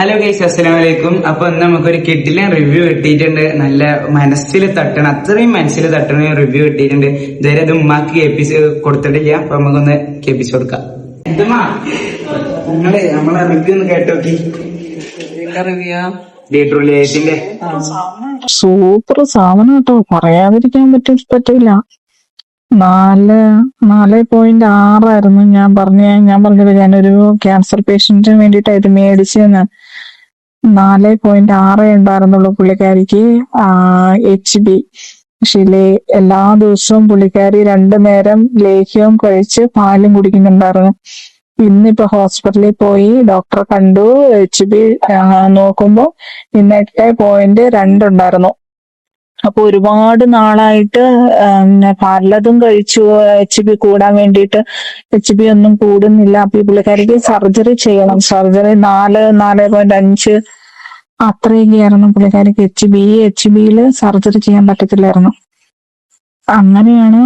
Hello guys, അസ്സലാമു അലൈക്കും. അപ്പൊ ഇന്ന് നമുക്കൊരു കിഡിലെ റിവ്യൂ കിട്ടിയിട്ടുണ്ട്. നല്ല മനസ്സിൽ തട്ടണം, അത്രയും മനസ്സിൽ തട്ടണ റിവ്യൂ കിട്ടിയിട്ടുണ്ട്. ഇതുവരെ അത് ഉമ്മാക്ക് കേൾപ്പിച്ച് കൊടുത്തിട്ടില്ല. അപ്പൊ നമുക്കൊന്ന് കേൾപ്പിച്ചു കൊടുക്കാം. നിങ്ങള് നമ്മളെ റിവ്യൂ ഒന്ന് കേട്ടോക്കി. ബീട്രൂട്ടിന്റെ സൂപ്പർ സാധനം കേട്ടോ, പറയാതിരിക്കാൻ പറ്റില്ല. 4.6 ഞാൻ പറഞ്ഞത്. ഞാനൊരു ക്യാൻസർ പേഷ്യന്റിന് വേണ്ടിയിട്ടായിട്ട് മേടിച്ചെന്ന്. 4.6 ഉണ്ടായിരുന്നുള്ളൂ പുള്ളിക്കാരിക്ക് HB. പക്ഷേ എല്ലാ ദിവസവും പുള്ളിക്കാരി 2 നേരം ലേഹ്യവും കഴിച്ച് പാലും കുടിക്കുന്നുണ്ടായിരുന്നു. ഇന്നിപ്പോ ഹോസ്പിറ്റലിൽ പോയി ഡോക്ടറെ കണ്ടു. HB നോക്കുമ്പോ ഇന്ന് 8.2 ഉണ്ടായിരുന്നു. അപ്പൊ ഒരുപാട് നാളായിട്ട് പലതും കഴിച്ചു HB കൂടാൻ വേണ്ടിയിട്ട്. HB ഒന്നും കൂടുന്നില്ല. അപ്പൊ ഈ പുള്ളിക്കാരിക്ക് സർജറി ചെയ്യണം. സർജറി 4.5 അത്രയൊക്കെയായിരുന്നു പുള്ളിക്കാരിക്ക് HB. HBയിൽ സർജറി ചെയ്യാൻ പറ്റത്തില്ലായിരുന്നു. അങ്ങനെയാണ്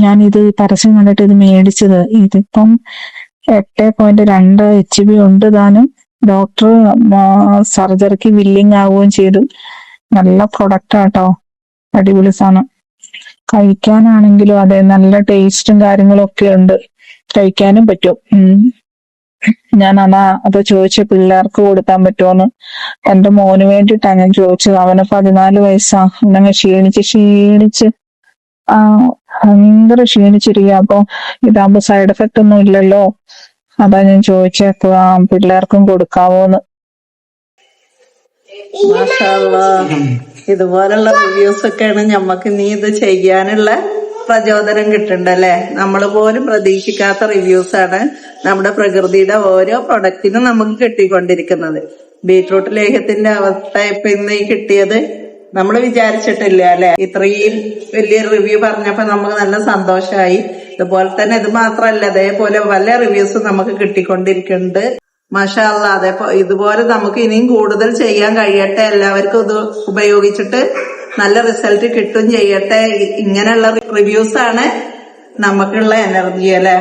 ഞാൻ ഇത് പരസ്യം കണ്ടിട്ട് ഇത് മേടിച്ചത്. ഇതിപ്പം 8.2 HB ഉണ്ട് താനും. ഡോക്ടർ സർജറിക്ക് വില്ലിങ് ആവുകയും ചെയ്തു. നല്ല പ്രൊഡക്റ്റ് ആട്ടോ, അടിപൊളി സാധനം. കഴിക്കാനാണെങ്കിലും അതെ, നല്ല ടേസ്റ്റും കാര്യങ്ങളും ഒക്കെ ഉണ്ട്. കഴിക്കാനും പറ്റും. ഞാൻ അത് ചോദിച്ച പിള്ളേർക്ക് കൊടുക്കാൻ പറ്റുമോന്ന്. എന്റെ മോന് വേണ്ടിയിട്ടാണ് ഞാൻ ചോദിച്ചത്. അവന് 14 വയസ്സാ. എന്നങ്ങ് ക്ഷീണിച്ച് ഭയങ്കര ക്ഷീണിച്ചിരിക്കുക. അപ്പൊ ഇതാകുമ്പോ സൈഡ് എഫക്റ്റ് ഒന്നും ഇല്ലല്ലോ. അതാ ഞാൻ ചോദിച്ചേക്കുക പിള്ളേർക്കും കൊടുക്കാവോന്ന്. ഇതുപോലുള്ള റിവ്യൂസ് ഒക്കെയാണ് ഞമ്മക്ക് നീ ഇത് ചെയ്യാനുള്ള പ്രചോദനം കിട്ടണ്ടല്ലേ. നമ്മൾ പോലും പ്രതീക്ഷിക്കാത്ത റിവ്യൂസ് ആണ് നമ്മുടെ പ്രകൃതിയുടെ ഓരോ പ്രൊഡക്റ്റിനും നമുക്ക് കിട്ടിക്കൊണ്ടിരിക്കുന്നത്. ബീട്രൂട്ട് ലേഹ്യത്തിന്റെ അവസ്ഥ ഇപ്പൊ ഇന്ന് കിട്ടിയത് നമ്മൾ വിചാരിച്ചിട്ടില്ല അല്ലെ. ഇത്രയും വലിയ റിവ്യൂ പറഞ്ഞപ്പോ നമുക്ക് നല്ല സന്തോഷമായി. ഇതുപോലെ തന്നെ ഇത് മാത്രല്ല, അതേപോലെ പല റിവ്യൂസും നമുക്ക് കിട്ടിക്കൊണ്ടിരിക്കുന്നുണ്ട്. മാഷാ അല്ലാ. ഇതുപോലെ നമുക്ക് ഇനിയും കൂടുതൽ ചെയ്യാൻ കഴിയട്ടെ. എല്ലാവർക്കും ഇത് ഉപയോഗിച്ചിട്ട് നല്ല റിസൾട്ട് കിട്ടും ചെയ്യട്ടെ. ഇങ്ങനെയുള്ള റിവ്യൂസ് ആണ് നമുക്കുള്ള എനർജി അല്ലെ.